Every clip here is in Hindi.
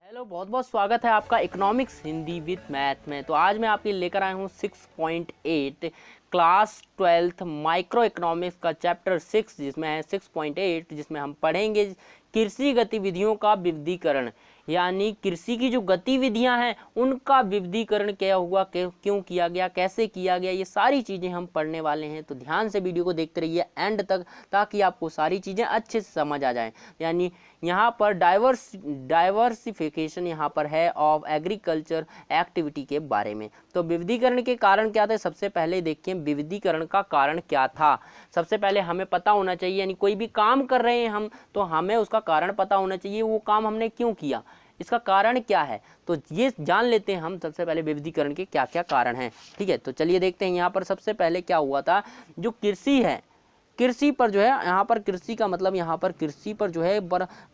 हेलो, बहुत बहुत स्वागत है आपका इकोनॉमिक्स हिंदी विद मैथ में। तो आज मैं आपके लिए लेकर आया हूँ 6.8 क्लास 12th माइक्रो इकोनॉमिक्स का चैप्टर 6, जिसमें है 6.8, जिसमें हम पढ़ेंगे कृषि गतिविधियों का विविधीकरण। यानी कृषि की जो गतिविधियां हैं उनका विविधीकरण क्या हुआ, क्यों किया गया, कैसे किया गया, ये सारी चीज़ें हम पढ़ने वाले हैं। तो ध्यान से वीडियो को देखते रहिए एंड तक, ताकि आपको सारी चीज़ें अच्छे से समझ आ जाएं। यानी यहाँ पर डाइवर्सिफिकेशन यहाँ पर है ऑफ एग्रीकल्चर एक्टिविटी के बारे में। तो विविधीकरण के कारण क्या थे, सबसे पहले देखिए विविधीकरण का कारण क्या था। सबसे पहले हमें पता होना चाहिए, यानी कोई भी काम कर रहे हैं हम, तो हमें उसका कारण पता होना चाहिए, वो काम हमने क्यों किया, इसका कारण क्या है। तो ये जान लेते हैं हम सबसे पहले विविधीकरण के क्या क्या कारण हैं। ठीक है, तो चलिए देखते हैं यहाँ पर सबसे पहले क्या हुआ था। जो कृषि है, कृषि पर जो है, यहाँ पर कृषि का मतलब यहाँ पर कृषि पर जो है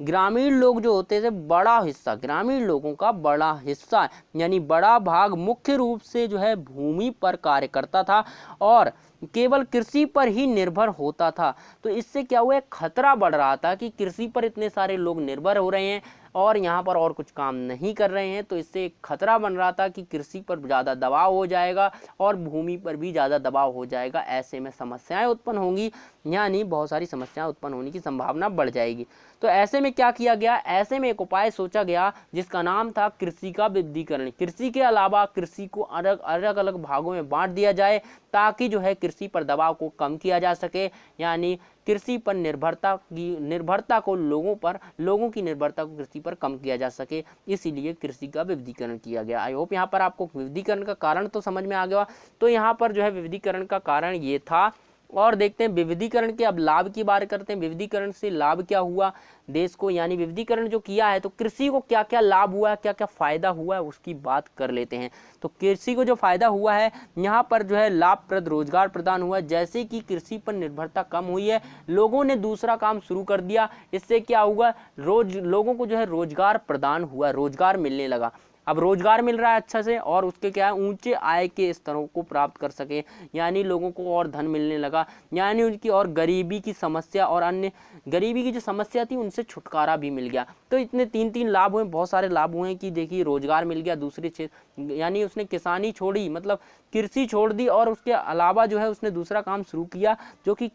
ग्रामीण लोग जो होते थे, बड़ा हिस्सा, ग्रामीण लोगों का बड़ा हिस्सा यानी बड़ा भाग मुख्य रूप से जो है भूमि पर कार्य करता था और केवल कृषि पर ही निर्भर होता था। तो इससे क्या हुआ, खतरा बढ़ रहा था कि कृषि पर इतने सारे लोग निर्भर हो रहे हैं और यहाँ पर और कुछ काम नहीं कर रहे हैं। तो इससे एक खतरा बन रहा था कि कृषि पर ज़्यादा दबाव हो जाएगा और भूमि पर भी ज़्यादा दबाव हो जाएगा। ऐसे में समस्याएं उत्पन्न होंगी, यानी बहुत सारी समस्याएं उत्पन्न होने की संभावना बढ़ जाएगी। तो ऐसे में क्या किया गया, ऐसे में एक उपाय सोचा गया जिसका नाम था कृषि का विविधीकरण। कृषि के अलावा कृषि को अलग अलग भागों में बांट दिया जाए, ताकि जो है कृषि पर दबाव को कम किया जा सके। यानी कृषि पर निर्भरता को लोगों की निर्भरता को कृषि पर कम किया जा सके, इसीलिए कृषि का विविधीकरण किया गया। आई होप यहाँ पर आपको विविधीकरण का कारण तो समझ में आ गया। तो यहाँ पर जो है विविधीकरण का कारण ये था। और देखते हैं विविधीकरण के अब लाभ की बात करते हैं। विविधीकरण से लाभ क्या हुआ देश को, यानी विविधीकरण जो किया है तो कृषि को क्या क्या लाभ हुआ है, क्या क्या फायदा हुआ है, उसकी बात कर लेते हैं। तो कृषि को जो फायदा हुआ है, यहाँ पर जो है लाभप्रद रोजगार प्रदान हुआ है। जैसे कि कृषि पर निर्भरता कम हुई है, लोगों ने दूसरा काम शुरू कर दिया, इससे क्या हुआ, लोगों को जो है रोजगार प्रदान हुआ, रोजगार मिलने लगा। अब रोजगार मिल रहा है अच्छा से, और उसके क्या है, ऊंचे आय के स्तरों को प्राप्त कर सके, यानी लोगों को और धन मिलने लगा, यानी उनकी और गरीबी की समस्या और अन्य गरीबी की जो समस्या थी उनसे छुटकारा भी मिल गया। तो इतने तीन लाभ हुए, बहुत सारे लाभ हुए कि देखिए रोजगार मिल गया, दूसरे क्षेत्र यानी उसने किसानी छोड़ी, मतलब कृषि छोड़ दी, और उसके अलावा जो है उसने दूसरा काम शुरू किया जो कि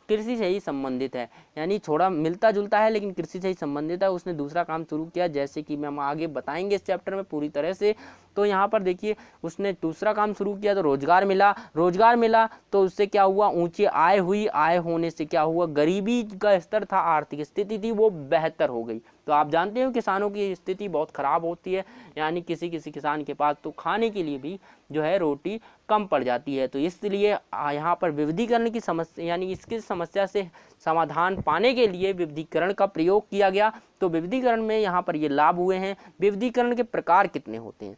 कृषि से ही संबंधित है, यानी थोड़ा मिलता जुलता है लेकिन कृषि से ही संबंधित है। उसने दूसरा काम शुरू किया, जैसे कि हम आगे बताएंगे इस चैप्टर में पूरी तरह से। तो यहाँ पर देखिए उसने दूसरा काम शुरू किया तो रोजगार मिला तो उससे क्या हुआ, ऊंची आय हुई, आय होने से क्या हुआ, गरीबी का स्तर था, आर्थिक स्थिति थी वो बेहतर हो गई। तो आप जानते हो किसानों की स्थिति बहुत खराब होती है, यानी किसी किसान के पास तो खाने के लिए भी जो है रोटी कम पड़ जाती है। तो इसलिए यहाँ पर विविधीकरण की समस्या, यानी इसकी समस्या से समाधान पाने के लिए विविधीकरण का प्रयोग किया गया। तो विविधीकरण में यहाँ पर ये लाभ हुए हैं। विविधीकरण के प्रकार कितने होते हैं,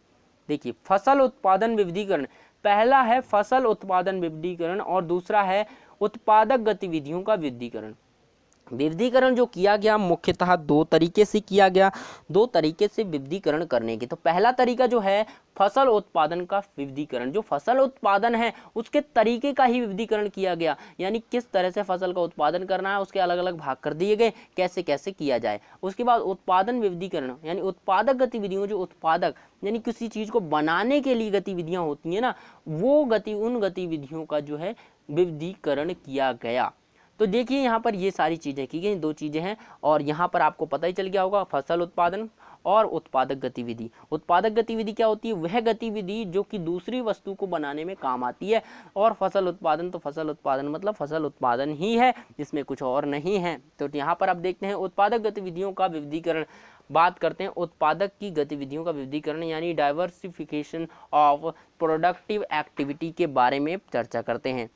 देखिए फसल उत्पादन विविधीकरण, पहला है फसल उत्पादन विविधीकरण और दूसरा है उत्पादक गतिविधियों का विविधीकरण। विविधीकरण जो किया गया मुख्यतः दो तरीके से किया गया, दो तरीके से विविधीकरण करने के। तो पहला तरीका जो है फसल उत्पादन का विविधीकरण, जो फसल उत्पादन है उसके तरीके का ही विविधीकरण किया गया, यानी किस तरह से फसल का उत्पादन करना है उसके अलग अलग भाग कर दिए गए, कैसे कैसे किया जाए। उसके बाद उत्पादन विविधीकरण, यानी उत्पादक गतिविधियों, जो उत्पादक यानी किसी चीज को बनाने के लिए गतिविधियां होती है ना, वो उन गतिविधियों का जो है विविधीकरण किया गया। तो देखिए यहाँ पर ये सारी चीजें की गई, दो चीजें हैं, और यहाँ पर आपको पता ही चल गया होगा फसल उत्पादन और उत्पादक गतिविधि। उत्पादक गतिविधि क्या होती है, वह गतिविधि जो कि दूसरी वस्तु को बनाने में काम आती है, और फसल उत्पादन, तो फसल उत्पादन मतलब फसल उत्पादन ही है, जिसमें कुछ और नहीं है। तो यहाँ पर आप देखते हैं उत्पादक गतिविधियों का विविधीकरण, बात करते हैं उत्पादक की गतिविधियों का विविधीकरण, यानी डाइवर्सिफिकेशन ऑफ प्रोडक्टिव एक्टिविटी के बारे में चर्चा करते हैं।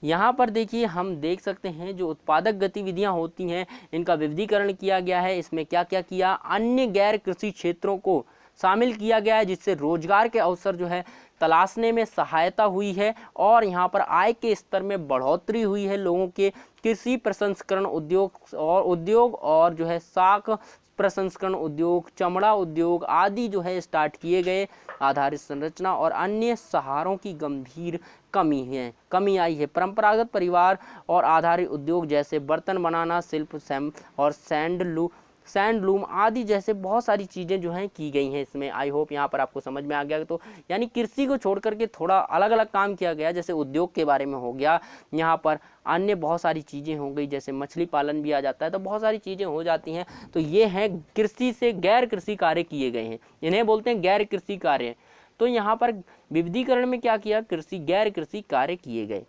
यहाँ पर देखिए हम देख सकते हैं जो उत्पादक गतिविधियाँ होती हैं इनका विविधीकरण किया गया है। इसमें क्या क्या किया, अन्य गैर कृषि क्षेत्रों को शामिल किया गया है, जिससे रोजगार के अवसर जो है तलाशने में सहायता हुई है, और यहाँ पर आय के स्तर में बढ़ोतरी हुई है लोगों के। कृषि प्रसंस्करण उद्योग और जो है शाक प्रसंस्करण उद्योग, चमड़ा उद्योग आदि जो है स्टार्ट किए गए। आधारित संरचना और अन्य सहारों की गंभीर कमी आई है। परंपरागत परिवार और आधारित उद्योग जैसे बर्तन बनाना, शिल्प और सैंडलूम आदि जैसे बहुत सारी चीज़ें जो हैं की गई हैं इसमें। आई होप यहाँ पर आपको समझ में आ गया। तो यानी कृषि को छोड़ करके थोड़ा अलग अलग काम किया गया, जैसे उद्योग के बारे में हो गया, यहाँ पर अन्य बहुत सारी चीज़ें हो गई, जैसे मछली पालन भी आ जाता है, तो बहुत सारी चीज़ें हो जाती हैं। तो ये हैं कृषि से गैर कृषि कार्य किए गए हैं, इन्हें बोलते हैं गैर कृषि कार्य। तो यहाँ पर विविधीकरण में क्या किया, कृषि गैर कृषि कार्य किए गए।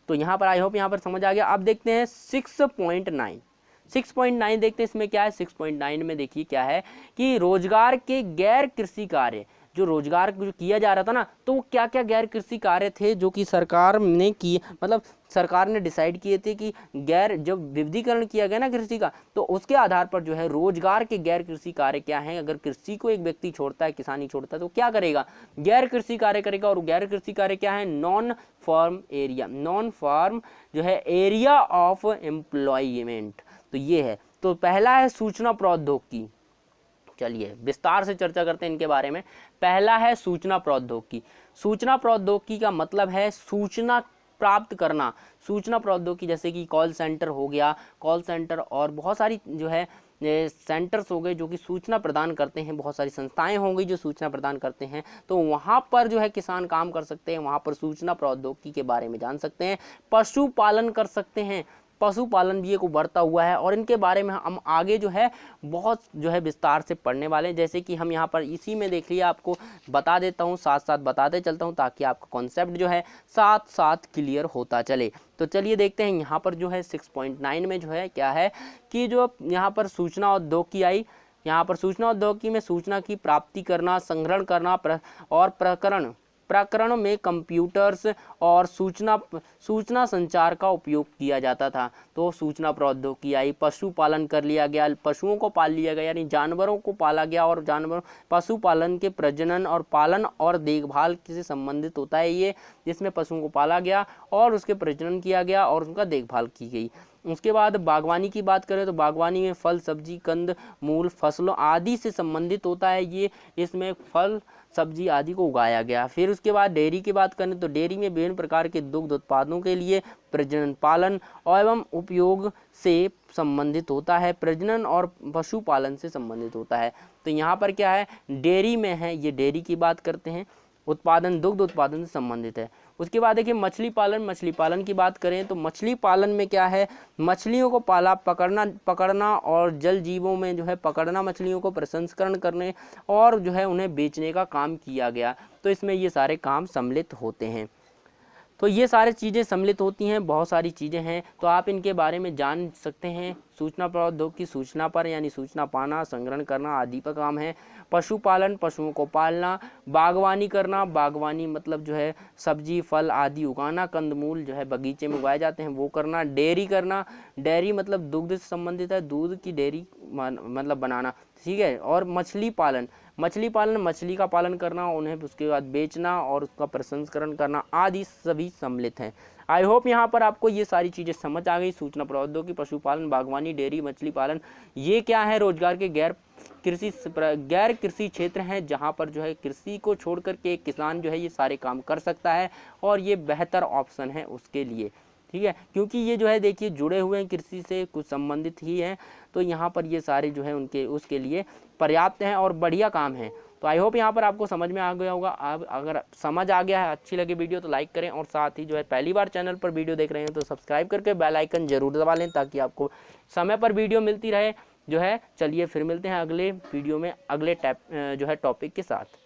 तो यहाँ पर आई होप यहाँ पर समझ आ गया। अब देखते हैं 6.9 देखते हैं इसमें क्या है। 6.9 में देखिए क्या है कि रोजगार के गैर कृषि कार्य, जो रोजगार जो किया जा रहा था ना, तो वो क्या क्या गैर कृषि कार्य थे जो कि सरकार ने किए, मतलब सरकार ने डिसाइड किए थे कि गैर, जब विविधीकरण किया गया ना कृषि का, तो उसके आधार पर जो है रोजगार के गैर कृषि कार्य क्या हैं। अगर कृषि को एक व्यक्ति छोड़ता है, किसानी छोड़ता है, तो क्या करेगा, गैर कृषि कार्य करेगा। और गैर कृषि कार्य क्या है, non farm area, non farm जो है एरिया ऑफ एम्प्लॉयमेंट, तो ये है। तो पहला है सूचना प्रौद्योगिकी। चलिए विस्तार से चर्चा करते हैं इनके बारे में। पहला है सूचना प्रौद्योगिकी। सूचना प्रौद्योगिकी का मतलब है सूचना प्राप्त करना। सूचना प्रौद्योगिकी जैसे कि कॉल सेंटर हो गया, कॉल सेंटर और बहुत सारी जो है सेंटर्स हो गए जो कि सूचना प्रदान करते हैं, बहुत सारी संस्थाएं होंगी जो सूचना प्रदान करते हैं, तो वहाँ पर जो है किसान काम कर सकते हैं, वहाँ पर सूचना प्रौद्योगिकी के बारे में जान सकते हैं। पशुपालन कर सकते हैं, पशुपालन भी एक उभरता हुआ है और इनके बारे में हम आगे जो है बहुत जो है विस्तार से पढ़ने वाले हैं। जैसे कि हम यहाँ पर इसी में देख लिया, आपको बता देता हूँ, साथ साथ बताते चलता हूँ ताकि आपका कॉन्सेप्ट जो है साथ साथ क्लियर होता चले। तो चलिए देखते हैं यहाँ पर जो है 6.9 में जो है क्या है कि जो यहाँ पर सूचना उद्योग की आई। यहाँ पर सूचना उद्योगिकी में सूचना की प्राप्ति करना, संग्रहण करना और प्रकरण में कंप्यूटर्स और सूचना संचार का उपयोग किया जाता था। तो सूचना प्रौद्योगिकी आई। पशुपालन कर लिया गया, पशुओं को पाल लिया गया, यानी जानवरों को पाला गया, और जानवर पशुपालन के प्रजनन और पालन और देखभाल से संबंधित होता है ये, जिसमें पशुओं को पाला गया और उसके प्रजनन किया गया और उनका देखभाल की गई। उसके बाद बागवानी की बात करें तो बागवानी में फल, सब्जी, कंद मूल फसलों आदि से संबंधित होता है ये, इसमें फल सब्जी आदि को उगाया गया। फिर उसके बाद डेयरी की बात करें तो डेयरी में विभिन्न प्रकार के दुग्ध उत्पादों के लिए प्रजनन, पालन एवं उपयोग से संबंधित होता है, प्रजनन और पशुपालन से संबंधित होता है। तो यहाँ पर क्या है, डेयरी में है, ये डेयरी की बात करते हैं, उत्पादन दुग्ध उत्पादन से संबंधित है। उसके बाद देखिए मछली पालन की बात करें तो मछली पालन में क्या है, मछलियों को पकड़ना और जल जीवों में जो है पकड़ना, मछलियों को प्रसंस्करण करने और जो है उन्हें बेचने का काम किया गया। तो इसमें ये सारे काम सम्मिलित होते हैं। तो ये सारी चीज़ें सम्मिलित होती हैं, बहुत सारी चीज़ें हैं, तो आप इनके बारे में जान सकते हैं। सूचना प्रौद्योगिकी सूचना पर यानी सूचना पाना, संग्रहण करना आदि पर काम है। पशुपालन, पशुओं को पालना। बागवानी करना, बागवानी मतलब जो है सब्जी फल आदि उगाना, कंदमूल जो है बगीचे में उगाए जाते हैं वो करना। डेयरी करना, डेयरी मतलब दुग्ध से संबंधित है, दूध की डेयरी मतलब बनाना, ठीक है। और मछली पालन मछली का पालन करना, उन्हें उसके बाद बेचना और उसका प्रसंस्करण करना आदि सभी सम्मिलित हैं। आई होप यहाँ पर आपको ये सारी चीज़ें समझ आ गई। सूचना प्रौद्योगिकी, पशुपालन, बागवानी, डेयरी, मछली पालन, ये क्या है, रोजगार के गैर कृषि क्षेत्र हैं जहाँ पर जो है कृषि को छोड़ करके एक किसान जो है ये सारे काम कर सकता है और ये बेहतर ऑप्शन है उसके लिए, ठीक है, क्योंकि ये जो है देखिए जुड़े हुए हैं कृषि से, कुछ संबंधित ही हैं। तो यहाँ पर ये सारे जो है उनके उसके लिए पर्याप्त हैं और बढ़िया काम है। तो आई होप यहाँ पर आपको समझ में आ गया होगा। अब अगर समझ आ गया है, अच्छी लगी वीडियो तो लाइक करें और साथ ही जो है पहली बार चैनल पर वीडियो देख रहे हैं तो सब्सक्राइब करके बेल आइकन जरूर दबा लें ताकि आपको समय पर वीडियो मिलती रहे जो है। चलिए फिर मिलते हैं अगले वीडियो में अगले जो है टॉपिक के साथ।